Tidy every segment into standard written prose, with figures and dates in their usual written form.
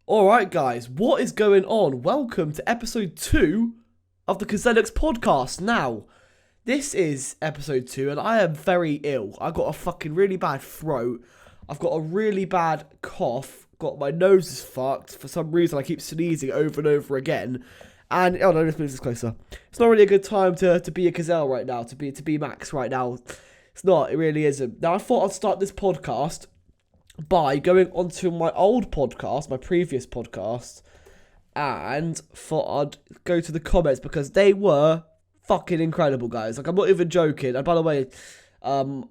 Alright guys, what is going on? Welcome to episode 2 of the Kazalex podcast. Now, this is episode 2 and I am very ill. I've got a fucking really bad throat. I've got a really bad cough. Got my nose is fucked. For some reason I keep sneezing over and over again. And, oh no, let's move this closer. It's not really a good time to be a Gazelle right now, to be Max right now. It's not, it really isn't. Now I thought I'd start this podcast by going onto my old podcast, my previous podcast, and thought I'd go to the comments because they were fucking incredible, guys. Like, I'm not even joking. And by the way, while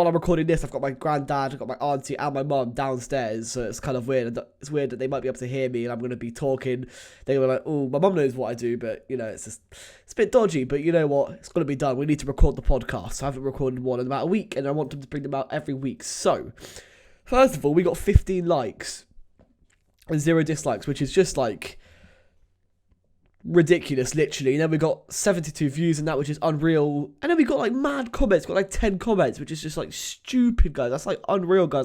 I'm recording this, I've got my granddad, I've got my auntie, and my mum downstairs, so it's kind of weird. It's weird that they might be able to hear me, and I'm going to be talking. They were like, oh, my mum knows what I do, but, you know, it's a bit dodgy, but you know what? It's got to be done. We need to record the podcast. I haven't recorded one in about a week, and I want them to bring them out every week, so first of all, we got 15 likes and 0 dislikes, which is just like ridiculous, literally. And then we got 72 views in that, which is unreal. And then we got like mad comments, got like 10 comments, which is just like stupid, guys. That's like unreal, guys.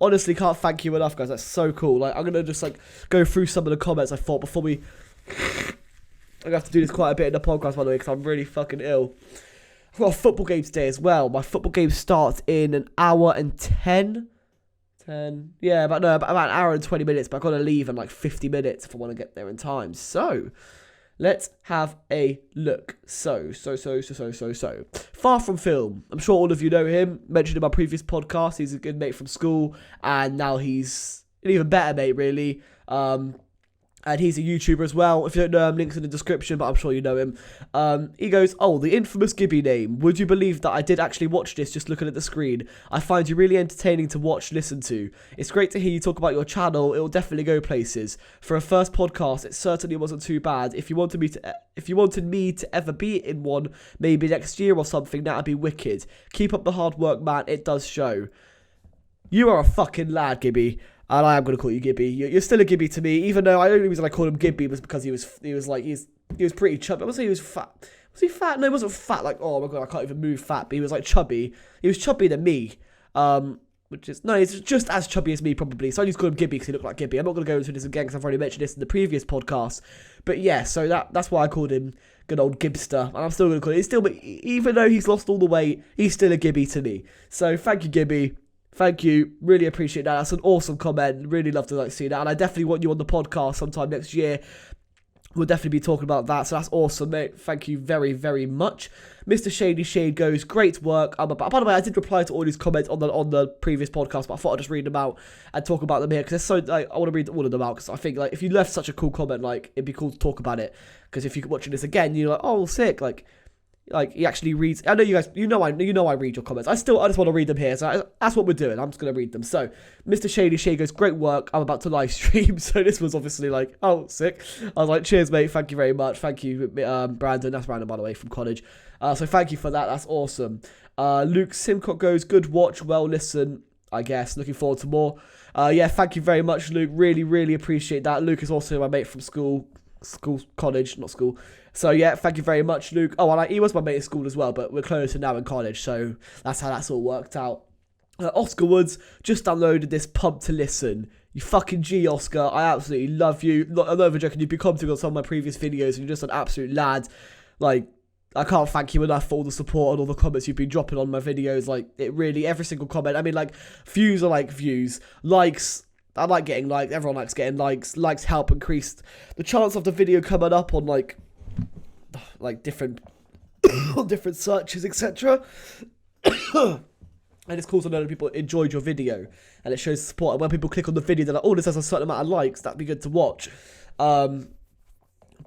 Honestly can't thank you enough, guys. That's so cool. Like, I'm gonna just like go through some of the comments I thought before we. I'm gonna have to do this quite a bit in the podcast, by the way, because I'm really fucking ill. I've got a football game today as well. My football game starts in an hour and 10. Yeah, about an hour and 20 minutes, but I've got to leave in like 50 minutes if I want to get there in time. So, let's have a look. So. Far From Film. I'm sure all of you know him. Mentioned in my previous podcast. He's a good mate from school, and now he's an even better mate, really. And he's a YouTuber as well. If you don't know him, links in the description, but I'm sure you know him. He goes, oh, the infamous Gibby name. Would you believe that I did actually watch this just looking at the screen? I find you really entertaining to watch, listen to. It's great to hear you talk about your channel. It will definitely go places. For a first podcast, it certainly wasn't too bad. If you wanted me to ever be in one, maybe next year or something, that'd be wicked. Keep up the hard work, man. It does show. You are a fucking lad, Gibby. And I am going to call you Gibby. You're still a Gibby to me, even though the only reason I called him Gibby was because he was pretty chubby. I would say he was fat. Was he fat? No, he wasn't fat. Like, oh my god, I can't even move fat. But he was like chubby. He was chubbier than me. He's just as chubby as me probably. So I just call him Gibby because he looked like Gibby. I'm not going to go into this again because I've already mentioned this in the previous podcast. But yeah, so that's why I called him good old Gibster. And I'm still going to call him. Even though he's lost all the weight, he's still a Gibby to me. So thank you, Gibby. Thank you. Really appreciate that. That's an awesome comment. Really love to see that. And I definitely want you on the podcast sometime next year. We'll definitely be talking about that. So that's awesome, mate. Thank you very, very much. Mr. Shady Shade goes, great work. By the way, I did reply to all these comments on the previous podcast, but I thought I'd just read them out and talk about them here because I want to read all of them out because I think like if you left such a cool comment, like it'd be cool to talk about it. Because if you're watching this again, you're like, oh, sick, Like, he actually reads. I know you guys. I read your comments. I just want to read them here. So that's what we're doing. I'm just gonna read them. So, Mr. Shady Shade goes, great work. I'm about to live stream. So this was obviously like, oh, sick. I was like, cheers, mate. Thank you very much. Thank you, Brandon. That's Brandon, by the way, from college. So thank you for that. That's awesome. Luke Simcock goes, good watch. Well, listen. I guess looking forward to more. Yeah, thank you very much, Luke. Really, really appreciate that. Luke is also my mate from college, not school. So yeah, thank you very much, Luke. Oh, and he was my mate at school as well, but we're closer now in college, so that's how that's all worked out. Oscar Woods just downloaded this pub to listen. You fucking G, Oscar. I absolutely love you. I'm not even joking. You've been commenting on some of my previous videos, and you're just an absolute lad. Like, I can't thank you enough for all the support and all the comments you've been dropping on my videos. Like, it really, every single comment. I mean, like, views are like views. Likes, I like getting likes. Everyone likes getting likes. Likes help increase the chance of the video coming up on like different different searches, etc. And it's cool to know that people enjoyed your video and it shows support. And when people click on the video, they're like, oh, this has a certain amount of likes. That'd be good to watch.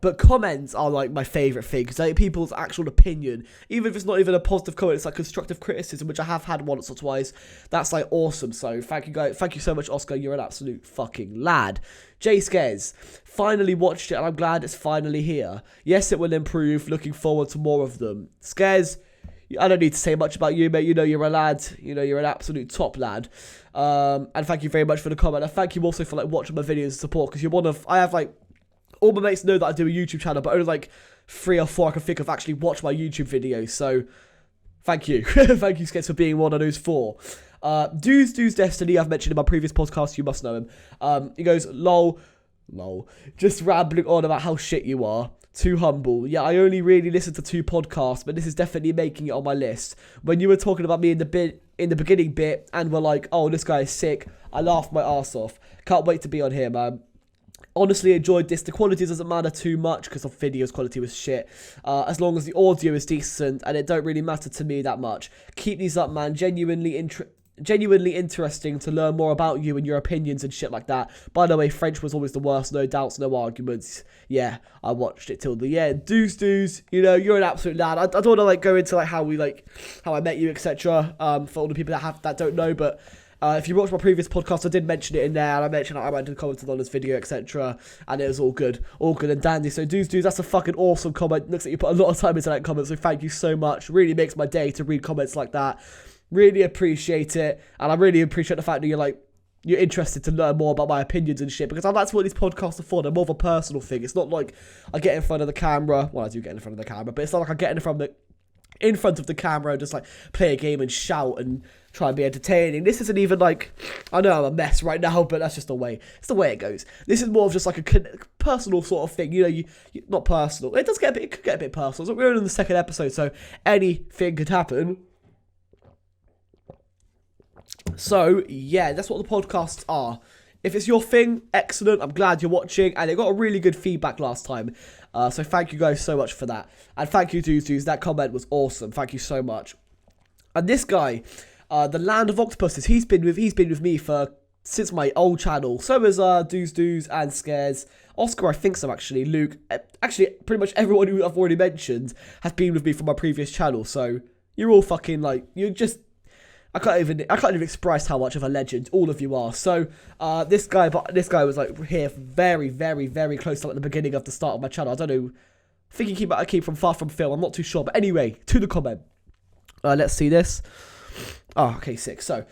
But comments are like my favourite thing because like people's actual opinion, even if it's not even a positive comment, it's like constructive criticism, which I have had once or twice. That's like awesome. So thank you guys, thank you so much, Oscar. You're an absolute fucking lad. Jay Scares finally watched it, and I'm glad it's finally here. Yes, it will improve. Looking forward to more of them. Scares, I don't need to say much about you, mate. You know you're a lad. You know you're an absolute top lad. And thank you very much for the comment. And thank you also for like watching my videos and support because you're one of I have like. All my mates know that I do a YouTube channel, but only like 3 or 4 I can think of actually watch my YouTube videos. So, thank you. Thank you, Skets, for being one of those 4. Dude's Destiny, I've mentioned in my previous podcast, you must know him. He goes, lol, just rambling on about how shit you are. Too humble. Yeah, I only really listen to 2 podcasts, but this is definitely making it on my list. When you were talking about me in the beginning bit, and were like, oh, this guy is sick, I laughed my ass off. Can't wait to be on here, man. Honestly enjoyed this. The quality doesn't matter too much because the video's quality was shit. As long as the audio is decent, and it don't really matter to me that much. Keep these up, man. Genuinely interesting to learn more about you and your opinions and shit like that. By the way, French was always the worst, no doubts, no arguments. Yeah, I watched it till the end. Dudes, you know, you're an absolute lad. I don't want to like go into like how I met you, etc. For all the people that don't know, but if you watched my previous podcast, I did mention it in there, and I mentioned I went and commented on this video, etc. And it was all good and dandy. So dudes, that's a fucking awesome comment. Looks like you put a lot of time into that comment, so thank you so much. Really makes my day to read comments like that. Really appreciate it, and I really appreciate the fact that you're interested to learn more about my opinions and shit, because that's what these podcasts are for. They're more of a personal thing. It's not like I get in front of the camera. Well, I do get in front of the camera, but it's not like I get in front of the camera and just like play a game and shout and try and be entertaining. This isn't even like, I know I'm a mess right now, but that's just the way. It's the way it goes. This is more of just like a personal sort of thing. You know, you not personal. It could get a bit personal. So we're only in the 2nd episode, so anything could happen. So, yeah, that's what the podcasts are. If it's your thing, excellent. I'm glad you're watching. And it got a really good feedback last time. So thank you guys so much for that. And thank you, dudes. That comment was awesome. Thank you so much. And this guy, the Land of Octopuses, he's been with me since my old channel. So is Dudes and Scares. Oscar, I think so, actually. Luke. Actually, pretty much everyone who I've already mentioned has been with me from my previous channel. So you're all fucking like, you're just... I can't even express how much of a legend all of you are. So, this guy was like here very, very, very close to like the beginning of the start of my channel. I don't know. I think I keep from Far From Film. I'm not too sure. But anyway, to the comment. Let's see this. Oh, okay, sick. So,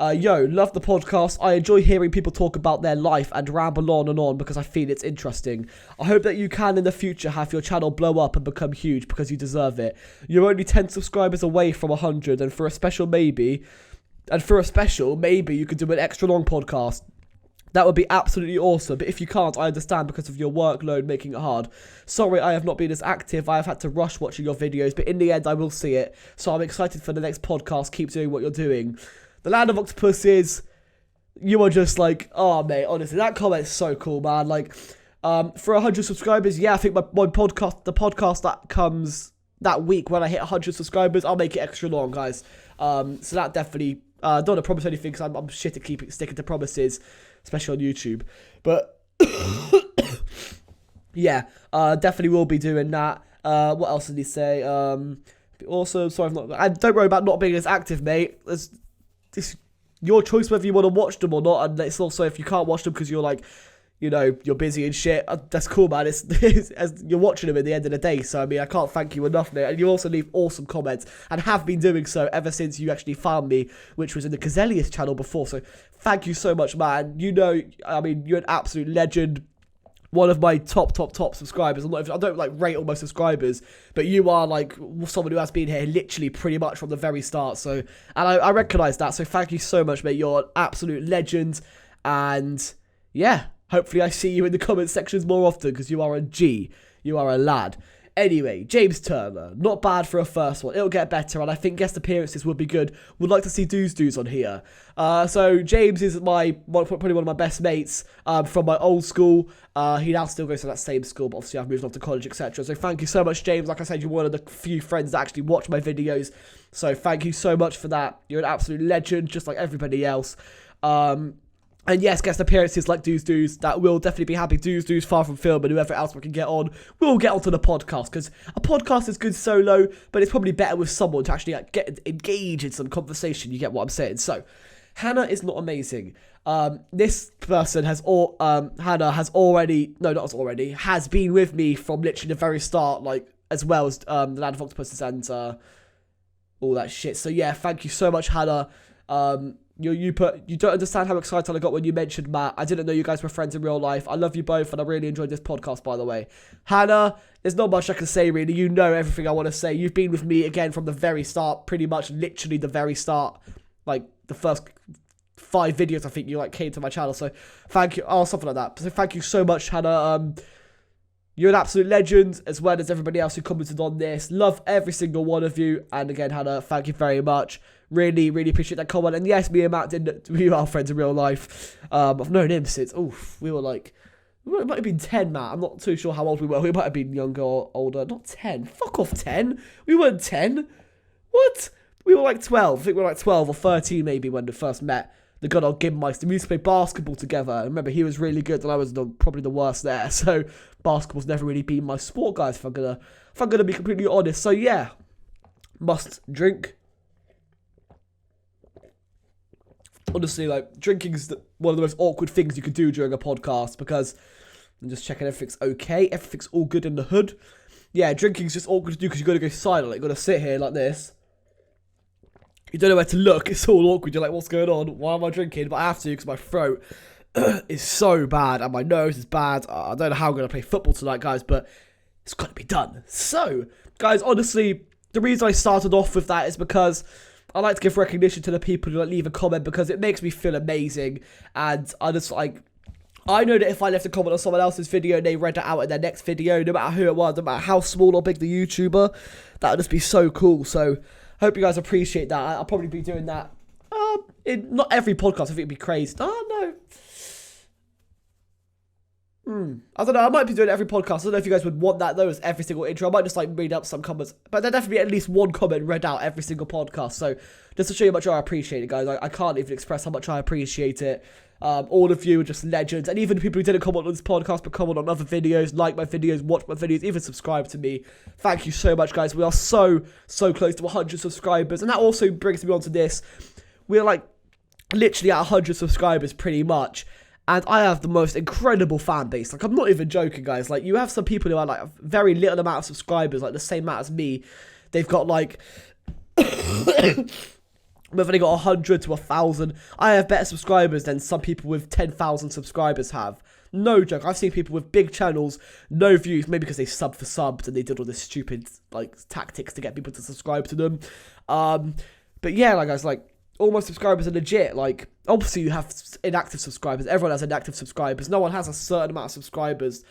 yo, love the podcast. I enjoy hearing people talk about their life and ramble on and on because I feel it's interesting. I hope that you can in the future have your channel blow up and become huge because you deserve it. You're only 10 subscribers away from 100, and for a special maybe you could do an extra long podcast. That would be absolutely awesome, but if you can't, I understand because of your workload making it hard. Sorry I have not been as active. I have had to rush watching your videos, but in the end I will see it. So I'm excited for the next podcast. Keep doing what you're doing. The Land of Octopuses, you are just like, oh mate, honestly, that comment's so cool, man. Like, for 100 subscribers, yeah, I think my podcast, the podcast that comes that week when I hit 100 subscribers, I'll make it extra long, guys. So that definitely, don't want to promise anything because I'm shit at sticking to promises, especially on YouTube. But, yeah, definitely will be doing that. What else did he say? Also, sorry, don't worry about not being as active, mate. It's your choice whether you want to watch them or not, and it's also if you can't watch them because you're like, you know, you're busy and shit. That's cool, man. It's as you're watching them at the end of the day. So I mean, I can't thank you enough, mate. And you also leave awesome comments and have been doing so ever since you actually found me, which was in the Kazalex channel before. So thank you so much, man. You know, I mean, you're an absolute legend. One of my top subscribers. I don't like rate all my subscribers, but you are like someone who has been here literally pretty much from the very start. So, and I recognise that. So thank you so much, mate. You're an absolute legend. And yeah, hopefully I see you in the comment sections more often because you are a G. You are a lad. Anyway, James Turner, not bad for a first one. It'll get better, and I think guest appearances would be good. Would like to see Dudes on here. So James is probably one of my best mates from my old school. He now still goes to that same school, but obviously I've moved on to college, etc. So thank you so much, James. Like I said, you're one of the few friends that actually watch my videos. So thank you so much for that. You're an absolute legend, just like everybody else. And yes, guest appearances like Dudes, that will definitely be happy. Dudes, Far From Film, and whoever else we can get on, we'll get onto the podcast. Because a podcast is good solo, but it's probably better with someone to actually like, engage in some conversation. You get what I'm saying? So, Hannah is not amazing. This person has Hannah has has been with me from literally the very start, like as well as the Land of Octopuses and all that shit. So yeah, thank you so much, Hannah. You don't understand how excited I got when you mentioned Matt. I didn't know you guys were friends in real life. I love you both, and I really enjoyed this podcast, by the way. Hannah, there's not much I can say, really. You know everything I want to say. You've been with me, again, from the very start, pretty much literally the very start. Like, the first 5 videos, I think you like came to my channel. So thank you. Oh, something like that. So thank you so much, Hannah. You're an absolute legend, as well as everybody else who commented on this. Love every single one of you. And again, Hannah, thank you very much. Really, really appreciate that comment. And yes, me and Matt we are friends in real life. I've known him since, we might have been 10, Matt. I'm not too sure how old we were. We might have been younger or older. Not 10. Fuck off, 10. We weren't 10. What? We were like 12. I think we were like 12 or 13 maybe when we first met. The good old Gimmeister. We used to play basketball together. I remember he was really good and I was probably the worst there. So basketball's never really been my sport, guys, if I'm gonna be completely honest. So yeah, must drink. Honestly, like, drinking's one of the most awkward things you could do during a podcast, because I'm just checking everything's okay. Everything's all good in the hood. Yeah, drinking's just awkward to do because you got to go silent. Like, you got to sit here like this. You don't know where to look. It's all awkward. You're like, what's going on? Why am I drinking? But I have to because my throat is so bad and my nose is bad. I don't know how I'm going to play football tonight, guys, but it's got to be done. So, guys, honestly, the reason I started off with that is because I like to give recognition to the people who leave a comment, because it makes me feel amazing. And I just I know that if I left a comment on someone else's video and they read it out in their next video, no matter who it was, no matter how small or big the YouTuber, that would just be so cool. So hope you guys appreciate that. I'll probably be doing that in not every podcast. I think it'd be crazy. Oh, no. I don't know. I might be doing it every podcast. I don't know if you guys would want that, though, as every single intro. I might just, read up some comments. But there'd definitely be at least one comment read out every single podcast. So just to show you how much I appreciate it, guys. I can't even express how much I appreciate it. All of you are just legends. And even the people who didn't comment on this podcast, but comment on other videos, like my videos, watch my videos, even subscribe to me. Thank you so much, guys. We are so close to 100 subscribers. And that also brings me on to this. We're, literally at 100 subscribers, pretty much. And I have the most incredible fan base. I'm not even joking, guys. You have some people who are, a very little amount of subscribers, the same amount as me. They've got, whether they got 100 to 1,000. I have better subscribers than some people with 10,000 subscribers have. No joke. I've seen people with big channels, no views, maybe because they subbed for subs and they did all this stupid, tactics to get people to subscribe to them. But yeah, guys, all my subscribers are legit. Obviously you have inactive subscribers. Everyone has inactive subscribers. No one has a certain amount of subscribers.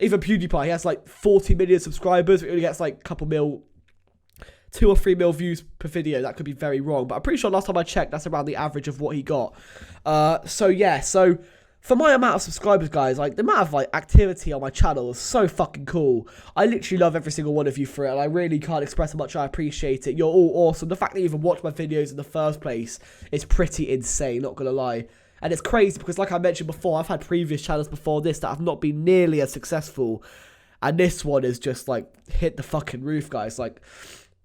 Even PewDiePie, he has 40 million subscribers, but he only gets a couple mil, 2 or 3 mil views per video. That could be very wrong, but I'm pretty sure last time I checked, that's around the average of what he got. So for my amount of subscribers, guys, the amount of activity on my channel is so fucking cool. I literally love every single one of you for it, and I really can't express how much I appreciate it. You're all awesome. The fact that you even watch my videos in the first place is pretty insane, not gonna lie. And it's crazy because, like I mentioned before, I've had previous channels before this that have not been nearly as successful, and this one is just hit the fucking roof, guys.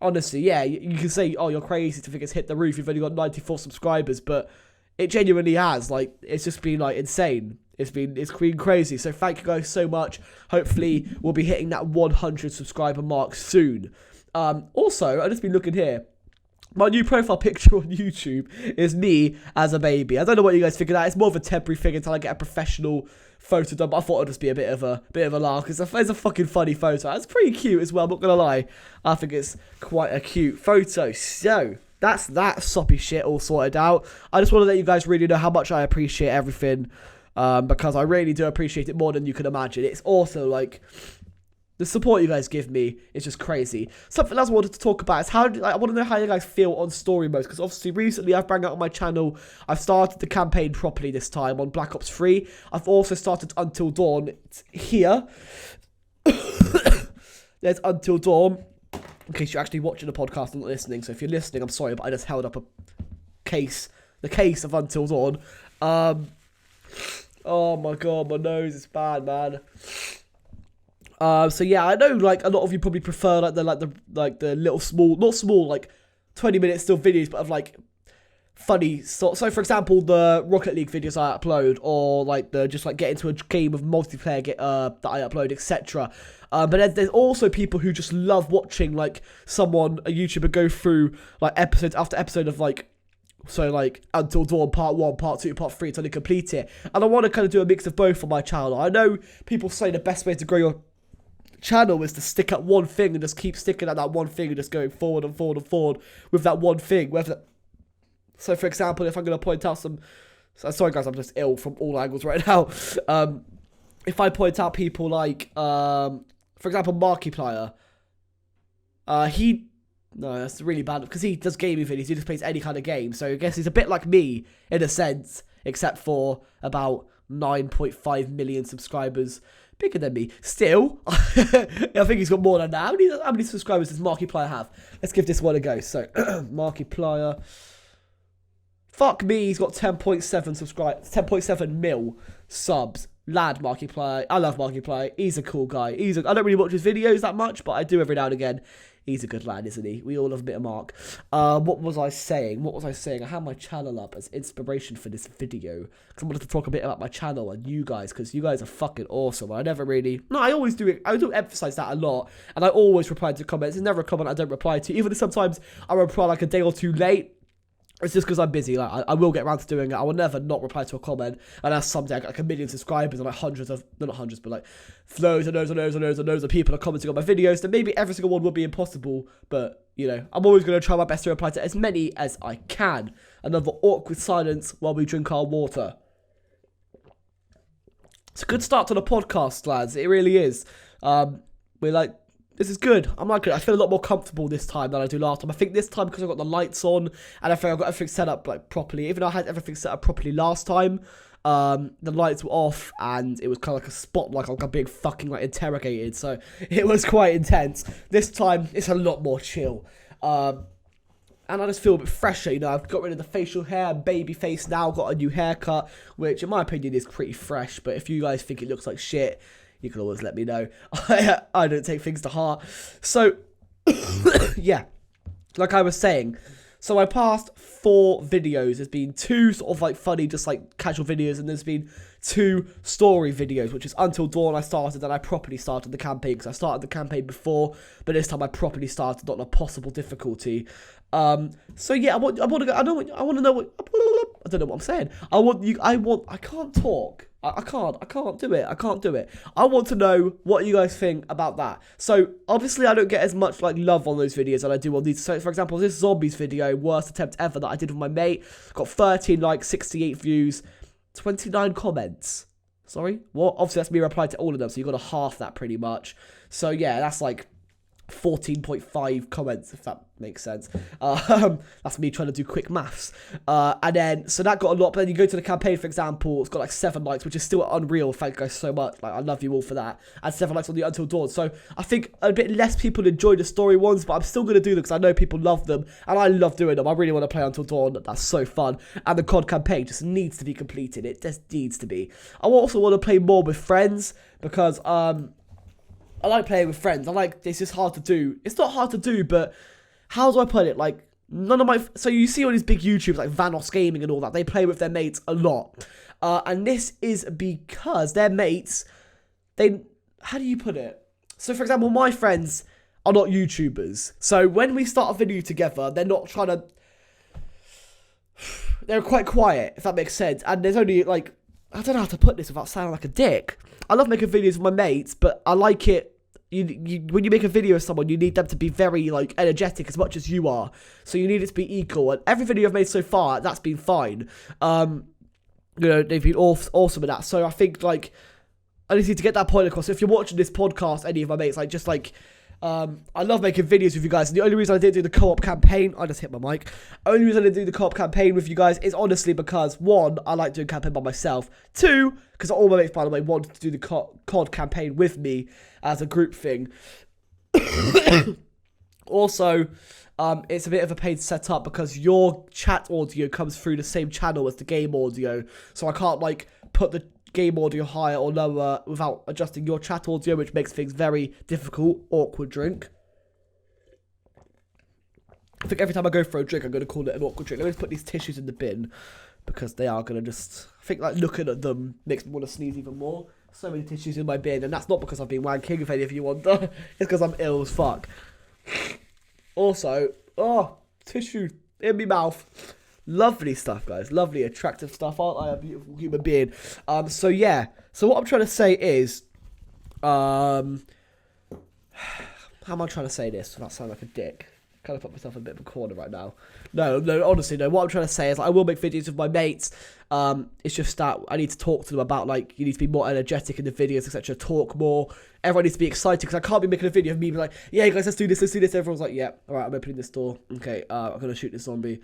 Honestly, yeah, you can say, oh, you're crazy to think it's hit the roof. You've only got 94 subscribers, but it genuinely has. It's just been insane. It's been crazy. So thank you guys so much. Hopefully we'll be hitting that 100 subscriber mark soon. Also, I've just been looking here. My new profile picture on YouTube is me as a baby. I don't know what you guys figured out. It's more of a temporary thing until I get a professional photo done. But I thought it'd just be a bit of a laugh. It's a fucking funny photo. It's pretty cute as well. I'm not gonna lie. I think it's quite a cute photo. So that's that soppy shit all sorted out. I just want to let you guys really know how much I appreciate everything, because I really do appreciate it more than you can imagine. It's also the support you guys give me is just crazy. Something else I wanted to talk about is I want to know how you guys feel on story modes, because obviously recently I've brought out on my channel, I've started the campaign properly this time on Black Ops 3. I've also started Until Dawn. It's here. There's Until Dawn. In case you're actually watching the podcast and not listening. So if you're listening, I'm sorry, but I just held up the case of Until Dawn. Oh my god, my nose is bad, man. So yeah, I know a lot of you probably prefer the little small, not small, 20 minute still videos, but of funny so for example the Rocket League videos I upload, or the just get into a game of multiplayer that I upload, etc. But then there's also people who just love watching a YouTuber go through episode after episode of Until Dawn part 1, part 2, part 3 until they complete it. And I want to kind of do a mix of both on my channel. I know people say the best way to grow your channel is to stick at one thing and just keep sticking at that one thing and just going forward and forward and forward with that one thing, whether So, for example, if I'm going to point out some... Sorry, guys, I'm just ill from all angles right now. If I point out people like, for example, Markiplier, no, that's really bad, because he does gaming videos, he just plays any kind of game, so I guess he's a bit like me, in a sense, except for about 9.5 million subscribers, bigger than me. Still, I think he's got more than that. How many subscribers does Markiplier have? Let's give this one a go. So, Markiplier... Fuck me, he's got 10.7 mil subs. Lad, Markiplier. I love Markiplier. He's a cool guy. I don't really watch his videos that much, but I do every now and again. He's a good lad, isn't he? We all love a bit of Mark. What was I saying? I had my channel up as inspiration for this video, because I wanted to talk a bit about my channel and you guys, because you guys are fucking awesome. I always do it. I do emphasize that a lot, and I always reply to comments. There's never a comment I don't reply to, even if sometimes I reply like a day or two late. It's just because I'm busy. Like I will get around to doing it. I will never not reply to a comment. And as someday I got like 1 million subscribers and like not hundreds, but like loads and loads of people are commenting on my videos. Then maybe every single one would be impossible. But you know, I'm always going to try my best to reply to as many as I can. Another awkward silence while we drink our water. It's a good start to the podcast, lads. It really is. This is good. I'm liking it. I feel a lot more comfortable this time than I do last time. I think this time, because I've got the lights on and I think I've got everything set up like properly. Even though I had everything set up properly last time, the lights were off and it was kind of like a spotlight, like I'm being fucking like interrogated. So it was quite intense. This time, it's a lot more chill. And I just feel a bit fresher, you know. I've got rid of the facial hair, baby face now, got a new haircut, which in my opinion is pretty fresh. But if you guys think it looks like shit, you can always let me know. I don't take things to heart. So, yeah, like I was saying, so my past 4 videos, there's been 2 sort of like funny, just like casual videos, and there's been 2 story videos, which is Until Dawn I started, and I properly started the campaign, because I started the campaign before, but this time I properly started on a possible difficulty. So yeah, I don't know what I'm saying. I can't talk. I can't do it. I want to know what you guys think about that. So, obviously, I don't get as much, like, love on those videos as I do on these. So, for example, this zombies video, worst attempt ever that I did with my mate, got 13 likes, 68 views, 29 comments. Sorry? What? Obviously, that's me replying to all of them, so you got to half that pretty much. So, yeah, that's, like, 14.5 comments, if that makes sense. That's me trying to do quick maths. And then, so that got a lot, but then you go to the campaign, for example, it's got like 7 likes, which is still unreal. Thank you guys so much. Like, I love you all for that. And 7 likes on the Until Dawn. So I think a bit less people enjoy the story ones, but I'm still going to do them because I know people love them, and I love doing them. I really want to play Until Dawn. That's so fun. And the COD campaign just needs to be completed. It just needs to be. I also want to play more with friends, because, I like playing with friends. It's just hard to do. It's not hard to do, but how do I put it? Like, so you see all these big YouTubers like Vanos Gaming and all that, they play with their mates a lot. And this is because their mates, how do you put it? So, for example, my friends are not YouTubers. So when we start a video together, they're not trying to, they're quite quiet, if that makes sense. And there's only like, I don't know how to put this without sounding like a dick. I love making videos with my mates, but I like it. When you make a video with someone, you need them to be very like energetic as much as you are. So you need it to be equal. And every video I've made so far, that's been fine. You know, they've been awesome at that. So I think like I just need to get that point across. So if you're watching this podcast, any of my mates, like just like. I love making videos with you guys, and the only reason I didn't do the co-op campaign, I just hit my mic, only reason I didn't do the co-op campaign with you guys is honestly because, 1, I like doing campaign by myself, 2, because all my mates, by the way, wanted to do the COD campaign with me as a group thing. Also, it's a bit of a pain to set up because your chat audio comes through the same channel as the game audio, so I can't, like, put the game audio higher or lower without adjusting your chat audio, which makes things very difficult. Awkward drink. I think every time I go for a drink, I'm going to call it an awkward drink. Let me just put these tissues in the bin, because they are going to just, I think like looking at them makes me want to sneeze even more. So many tissues in my bin, and that's not because I've been wanking, if any of you wonder. It's because I'm ill as fuck. Also, tissue in my mouth. Lovely stuff, guys. Lovely, attractive stuff. Aren't I a beautiful human being? So yeah. So what I'm trying to say is, how am I trying to say this without sounding like a dick? kind of put myself in a bit of a corner right now. No, honestly, no. What I'm trying to say is I will make videos with my mates. It's just that I need to talk to them about, like, you need to be more energetic in the videos, etc. Talk more. Everyone needs to be excited, because I can't be making a video of me being like, yeah, guys, let's do this. Everyone's like, yeah, all right, I'm opening this door. Okay, I'm going to shoot this zombie.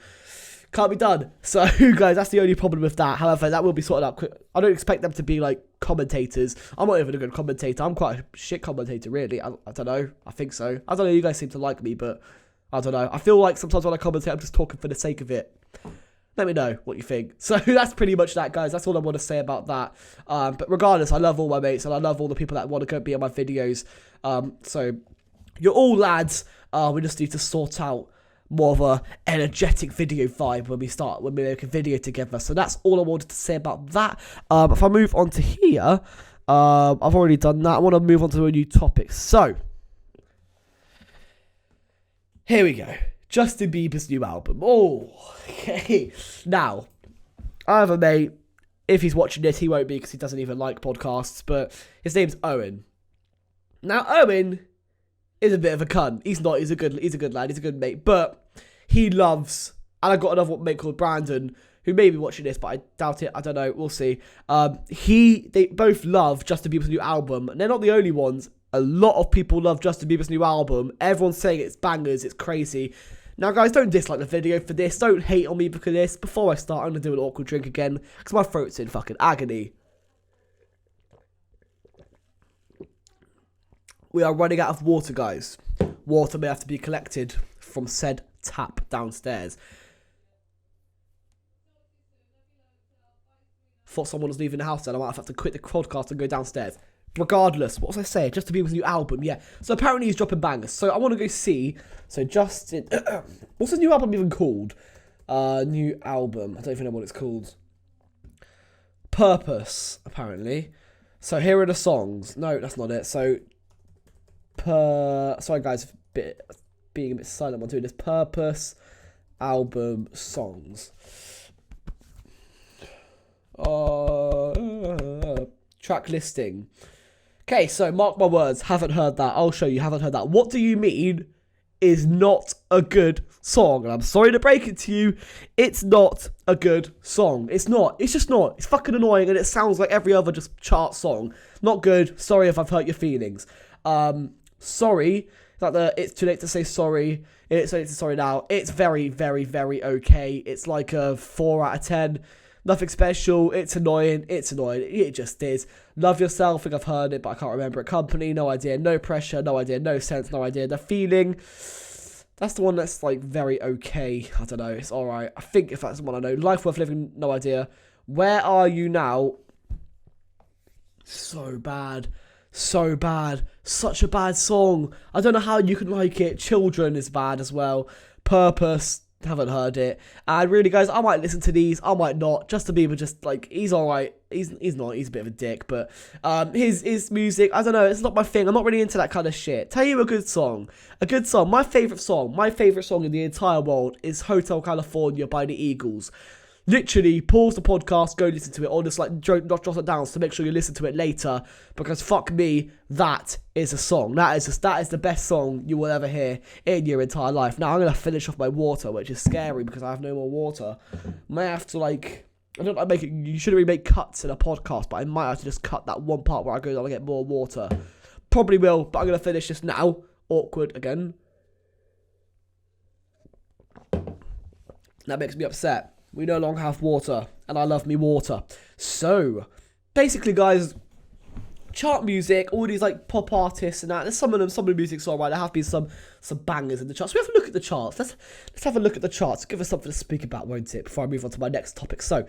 Can't be done. So, guys, that's the only problem with that. However, that will be sorted out quick. I don't expect them to be, like, commentators. I'm not even a good commentator. I'm quite a shit commentator, really. I don't know. I think so. I don't know. You guys seem to like me, but I don't know. I feel like sometimes when I commentate, I'm just talking for the sake of it. Let me know what you think. So, that's pretty much that, guys. That's all I want to say about that. But regardless, I love all my mates, and I love all the people that want to go be on my videos. So, you're all lads. We just need to sort out more of a energetic video vibe when we make a video together. So that's all I wanted to say about that. If I move on to here, I've already done that. I want to move on to a new topic. So here we go. Justin Bieber's new album. Oh, okay. Now, I have a mate. If he's watching this, he won't be, because he doesn't even like podcasts, but his name's Owen. Now, Owen is a bit of a cunt. He's not. He's a good lad. He's a good mate. But he loves, and I got another mate called Brandon, who may be watching this, but I doubt it. I don't know. We'll see. They both love Justin Bieber's new album, and they're not the only ones. A lot of people love Justin Bieber's new album. Everyone's saying it's bangers. It's crazy. Now, guys, don't dislike the video for this. Don't hate on me because of this. Before I start, I'm going to do an awkward drink again, because my throat's in fucking agony. We are running out of water, guys. Water may have to be collected from said tap downstairs. Thought someone was leaving the house, then I might have to quit the podcast and go downstairs. Regardless, what was I saying? Justin Bieber's new album, yeah. So apparently he's dropping bangers. So I want to go see. So Justin, what's his new album even called? New album. I don't even know what it's called. Purpose, apparently. So here are the songs. No, that's not it. So sorry guys, being a bit silent while doing this. Purpose album songs. Track listing. Okay, so mark my words, haven't heard that. I'll show you, haven't heard that. What do you mean is not a good song? And I'm sorry to break it to you, it's not a good song. It's not. It's just not. It's fucking annoying, and it sounds like every other just chart song. Not good. Sorry if I've hurt your feelings. Sorry that it's too late to say sorry. It's too late to say sorry now. It's very, very, very okay. It's like a 4 out of 10. Nothing special. It's annoying. It's annoying. It just is. Love Yourself. I think I've heard it, but I can't remember it. Company. No idea. No Pressure. No idea. No Sense. No idea. The Feeling. That's the one that's like very okay. I don't know. It's alright. I think if that's the one I know. Life Worth Living. No idea. Where Are You Now? So bad. So bad. Such a bad song. I don't know how you can like it. Children is bad as well. Purpose. Haven't heard it. And really, guys, I might listen to these. I might not. Justin Bieber, just like, he's alright. He's not. He's a bit of a dick. But his music, I don't know. It's not my thing. I'm not really into that kind of shit. Tell you a good song. A good song. My favourite song in the entire world is Hotel California by the Eagles. Literally, pause the podcast, go listen to it, or just like not jot it down, so make sure you listen to it later, because fuck me, that is a song. That is the best song you will ever hear in your entire life. Now I'm gonna finish off my water, which is scary because I have no more water. May have to like, I don't make it. You shouldn't really make cuts in a podcast, but I might have to just cut that one part where I go down and get more water. Probably will, but I'm gonna finish this now. Awkward again. That makes me upset. We no longer have water, and I love me water. So, basically, guys, chart music, all these like pop artists and that. There's some of the music's alright. There have been some bangers in the charts. We have a look at the charts. Let's have a look at the charts. Give us something to speak about, won't it? Before I move on to my next topic. So, in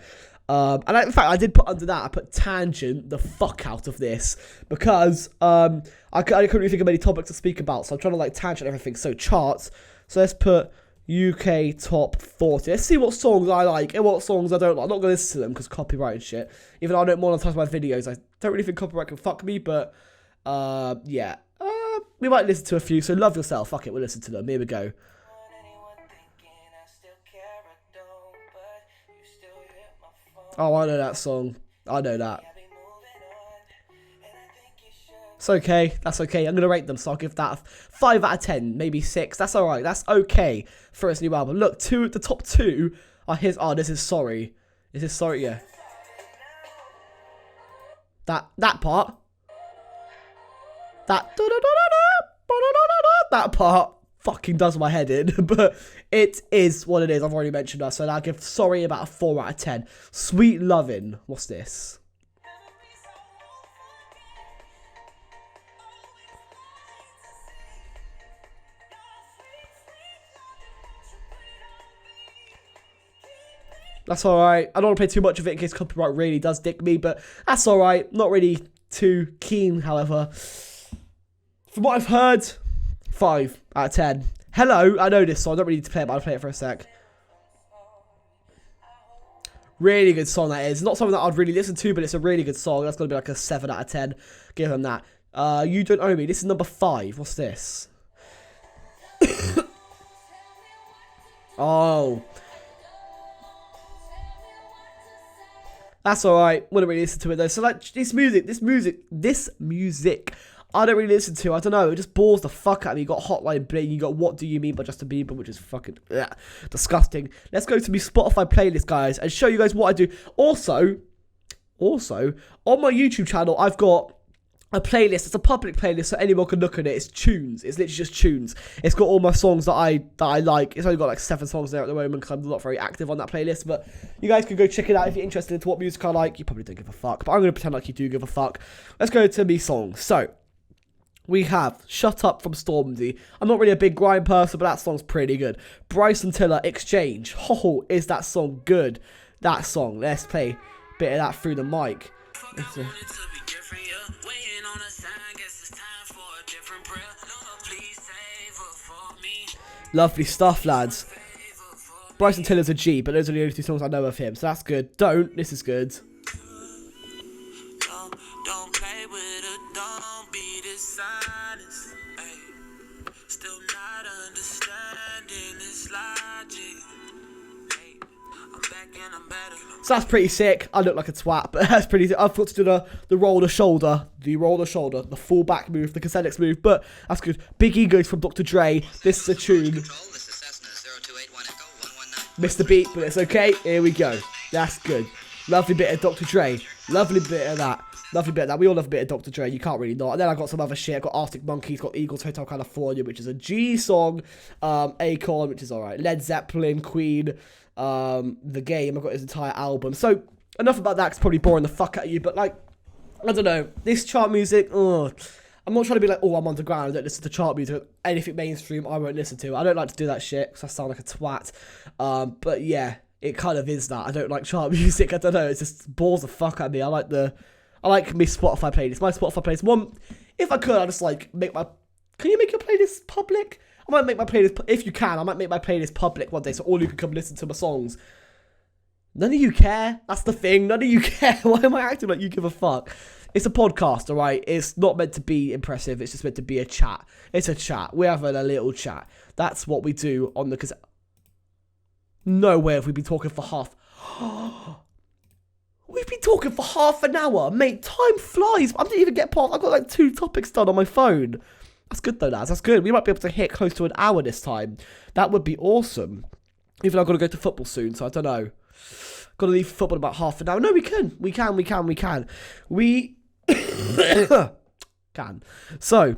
fact, I did put under that. I put tangent the fuck out of this because I couldn't really think of any topics to speak about. So I'm trying to like tangent everything. So charts. So let's put UK top 40. Let's see what songs I like and what songs I don't like. I'm not going to listen to them because copyright and shit. Even though I don't monetize my videos, I don't really think copyright can fuck me, but yeah. We might listen to a few. So Love Yourself. Fuck it, we'll listen to them. Here we go. Oh, I know that song. I know that. It's okay. That's okay. I'm going to rate them, so I'll give that a 5 out of 10, maybe 6. That's all right. That's okay for his new album. Look, the top 2 are his. Oh, this is Sorry. This is Sorry, yeah. That part. That part fucking does my head in, but it is what it is. I've already mentioned that, so I'll give Sorry about a 4 out of 10. Sweet Lovin'. What's this? That's alright. I don't want to play too much of it in case copyright really does dick me, but that's alright. Not really too keen, however. From what I've heard, 5 out of 10. Hello, I know this song. I don't really need to play it, but I'll play it for a sec. Really good song that is. Not something that I'd really listen to, but it's a really good song. That's going to be like a 7 out of 10. Give him that. You Don't Owe Me. This is number 5. What's this? Oh. That's alright. Wouldn't really listen to it though. So like this music, I don't really listen to. I don't know. It just bores the fuck out of me. You got Hotline Bling. You got What Do You Mean by Justin Bieber, which is fucking disgusting. Let's go to my Spotify playlist, guys, and show you guys what I do. Also, on my YouTube channel, I've got a playlist. It's a public playlist, so anyone can look at it. It's tunes. It's literally just tunes. It's got all my songs that I like. It's only got like 7 songs there at the moment because I'm not very active on that playlist. But you guys can go check it out if you're interested into what music I like. You probably don't give a fuck, but I'm gonna pretend like you do give a fuck. Let's go to me songs. So we have Shut Up from Stormzy. I'm not really a big grime person, but that song's pretty good. Bryson Tiller, Exchange. Oh, is that song good? That song. Let's play a bit of that through the mic. Lovely stuff, lads. Bryson Tiller's a G, but those are the only 2 songs I know of him, so that's good. Don't. This is good. Don't play with it, don't be dishonest. Still not understanding this logic. I'm back and I'm better. So that's pretty sick. I look like a twat, but that's pretty sick. I've got to do the roll the shoulder, the full back move, the Kazalex move, but that's good. Big Egos from Dr. Dre. This is a tune. Missed the beat, but it's okay. Here we go. That's good. Lovely bit of Dr. Dre. Lovely bit of that. Lovely bit of that. We all love a bit of Dr. Dre. You can't really not. And then I got some other shit. I got Arctic Monkeys, got Eagles Hotel California, which is a G song. Akon, which is alright. Led Zeppelin, Queen. The Game. I've got his entire album. So enough about that. It's probably boring the fuck out of you. But like, I don't know. This chart music. I'm not trying to be like, oh, I'm underground. I don't listen to chart music. Anything mainstream, I won't listen to. I don't like to do that shit because I sound like a twat. But yeah, it kind of is that. I don't like chart music. I don't know. It just bores the fuck out of me. I like my Spotify playlist. My Spotify playlist. If I could, I'd just like make my. Can you make your playlist public? I might make my playlist. If you can, I might make my playlist public one day so all you can come listen to my songs. None of you care. That's the thing. None of you care. Why am I acting like you give a fuck? It's a podcast, alright? It's not meant to be impressive. It's just meant to be a chat. It's a chat. We're having a little chat. That's what we do on the... No way have we been talking for half... We've been talking for half an hour. Mate, time flies. I didn't even get past... I've got like 2 topics done on my phone. That's good though, lads. That's good. We might be able to hit close to an hour this time. That would be awesome. Even though I've got to go to football soon, so I don't know. Got to leave football in about half an hour. No, we can. We can. Can. So,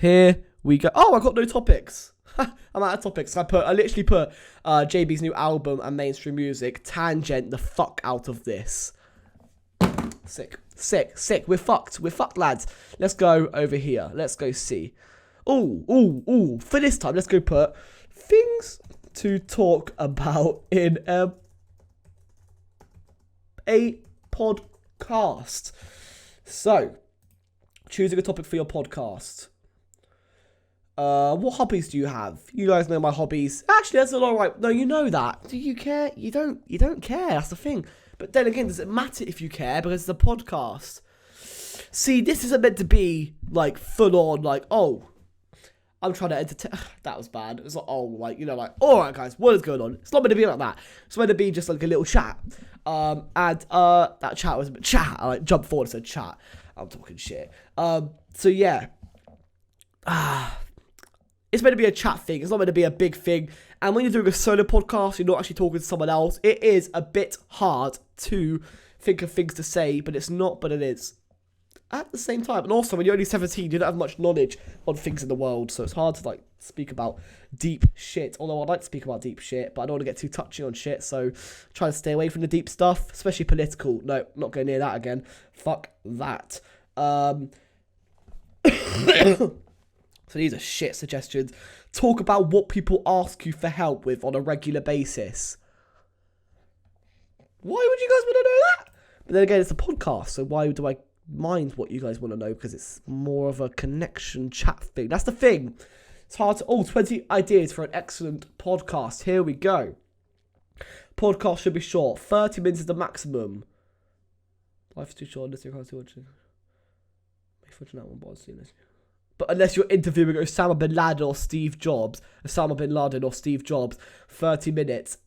here we go. Oh, I got no topics. I'm out of topics. I literally put JB's new album and mainstream music. Tangent the fuck out of this. Sick. We're fucked, lads. Let's go over here. Let's go see. Ooh. For this time, let's go put things to talk about in a podcast. So, choosing a topic for your podcast. What hobbies do you have? You guys know my hobbies. Actually, that's a lot right. No, you know that. Do you care? You don't care. That's the thing. But then again, does it matter if you care? Because it's a podcast. See, this isn't meant to be like full on, like, oh, I'm trying to entertain. That was bad. It was like, oh, like, you know, like, all right, guys, what is going on? It's not meant to be like that. It's meant to be just like a little chat. That chat was a bit chat. I like jumped forward and said chat. I'm talking shit. So yeah. It's meant to be a chat thing. It's not meant to be a big thing. And when you're doing a solo podcast, you're not actually talking to someone else. It is a bit hard to think of things to say, but it's not, but it is. At the same time. And also, when you're only 17, you don't have much knowledge on things in the world. So it's hard to, like, speak about deep shit. Although I'd like to speak about deep shit, but I don't want to get too touchy on shit. So try to stay away from the deep stuff, especially political. No, not going near that again. Fuck that. So these are shit suggestions. Talk about what people ask you for help with on a regular basis. Why would you guys want to know that? But then again, it's a podcast, so why do I mind what you guys want to know? Because it's more of a connection chat thing. That's the thing. It's hard to... 20 ideas for an excellent podcast. Here we go. Podcast should be short. 30 minutes is the maximum. Life's too short. Unless you're watching. But unless you're interviewing Osama Bin Laden or Steve Jobs, 30 minutes,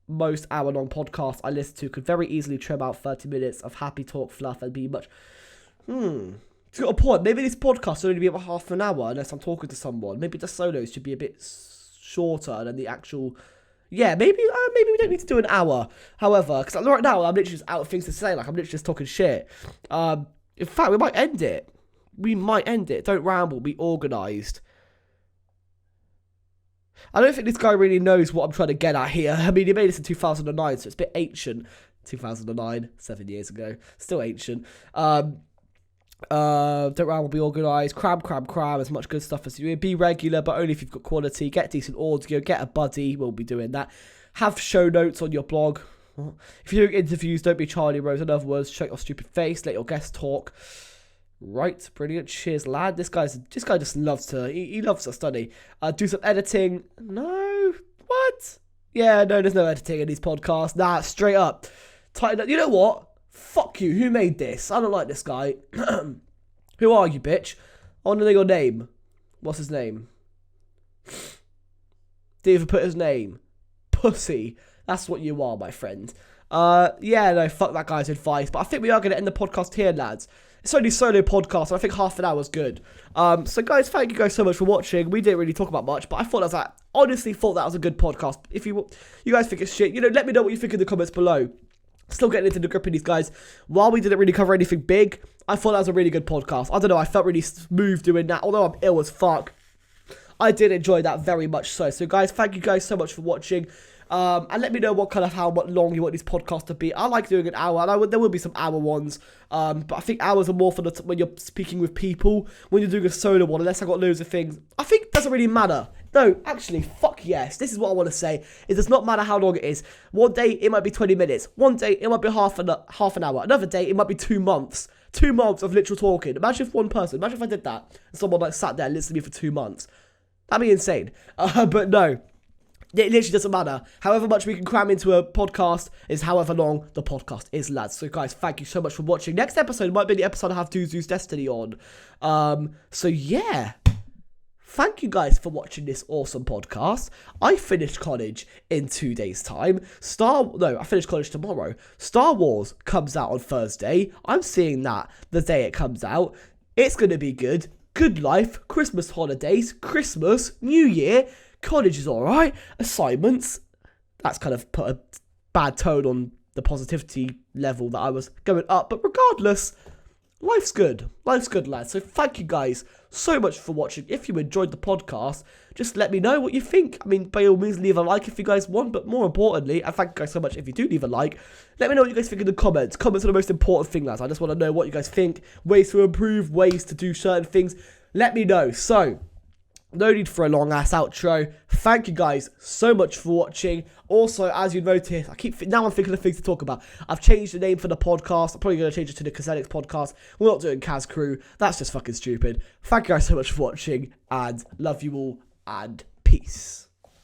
most hour-long podcasts I listen to could very easily trim out 30 minutes of happy talk fluff and be much... It's got a point. Maybe this podcast should only be about half an hour unless I'm talking to someone. Maybe the solos should be a bit shorter than the actual... Yeah, maybe we don't need to do an hour. However, because right now I'm literally just out of things to say. Like, I'm literally just talking shit. In fact, we might end it. Don't ramble. Be organised. I don't think this guy really knows what I'm trying to get at here. I mean, he made this in 2009, so it's a bit ancient. 2009, 7 years ago. Still ancient. Don't ramble, be organised. Cram. As much good stuff as you be regular, but only if you've got quality. Get decent audio. Get a buddy. We'll be doing that. Have show notes on your blog. If you're doing interviews, don't be Charlie Rose. In other words, shut your stupid face. Let your guests talk. Right, brilliant. Cheers, lad. This guy just loves to. He loves to study. Do some editing. No, what? Yeah, no, there's no editing in these podcasts. Nah, straight up. Tighten up. You know what? Fuck you. Who made this? I don't like this guy. Who are you, bitch? I want to know your name. What's his name? Didn't even put his name. Pussy. That's what you are, my friend. Yeah, no, fuck that guy's advice. But I think we are going to end the podcast here, lads. It's only a solo podcast, and I think half an hour is good. So, guys, thank you guys so much for watching. We didn't really talk about much, but I thought honestly thought that was a good podcast. If you guys think it's shit, let me know what you think in the comments below. Still getting into the grip of these guys. While we didn't really cover anything big, I thought that was a really good podcast. I don't know, I felt really smooth doing that. Although I'm ill as fuck, I did enjoy that very much so. So, guys, thank you guys so much for watching. And let me know how much long you want these podcasts to be. I like doing an hour, and there will be some hour ones. But I think hours are more for when you're speaking with people. When you're doing a solo one, unless I've got loads of things, I think it doesn't really matter. No, actually, fuck yes. This is what I want to say. It does not matter how long it is. One day, it might be 20 minutes. One day, it might be half an hour. Another day, it might be 2 months. 2 months of literal talking. Imagine if I did that, and someone sat there and listened to me for 2 months. That'd be insane. But no. It literally doesn't matter. However much we can cram into a podcast is however long the podcast is, lads. So, guys, thank you so much for watching. Next episode might be the episode I have Duzu's Destiny on. So, yeah. Thank you guys for watching this awesome podcast. I finished college in 2 days' time. I finished college tomorrow. Star Wars comes out on Thursday. I'm seeing that the day it comes out. It's going to be good. Good life. Christmas holidays. Christmas. New Year. College is alright. Assignments. That's kind of put a bad tone on the positivity level that I was going up. But regardless, life's good. Life's good, lads. So thank you guys so much for watching. If you enjoyed the podcast, just let me know what you think. I mean, by all means, leave a like if you guys want. But more importantly, and thank you guys so much if you do leave a like, let me know what you guys think in the comments. Comments are the most important thing, lads. I just want to know what you guys think. Ways to improve, ways to do certain things. Let me know. So, no need for a long ass outro. Thank you guys so much for watching. Also, as you notice, now I'm thinking of things to talk about. I've changed the name for the podcast. I'm probably going to change it to the Kazalex podcast. We're not doing Kaz Crew. That's just fucking stupid. Thank you guys so much for watching, and love you all, and peace.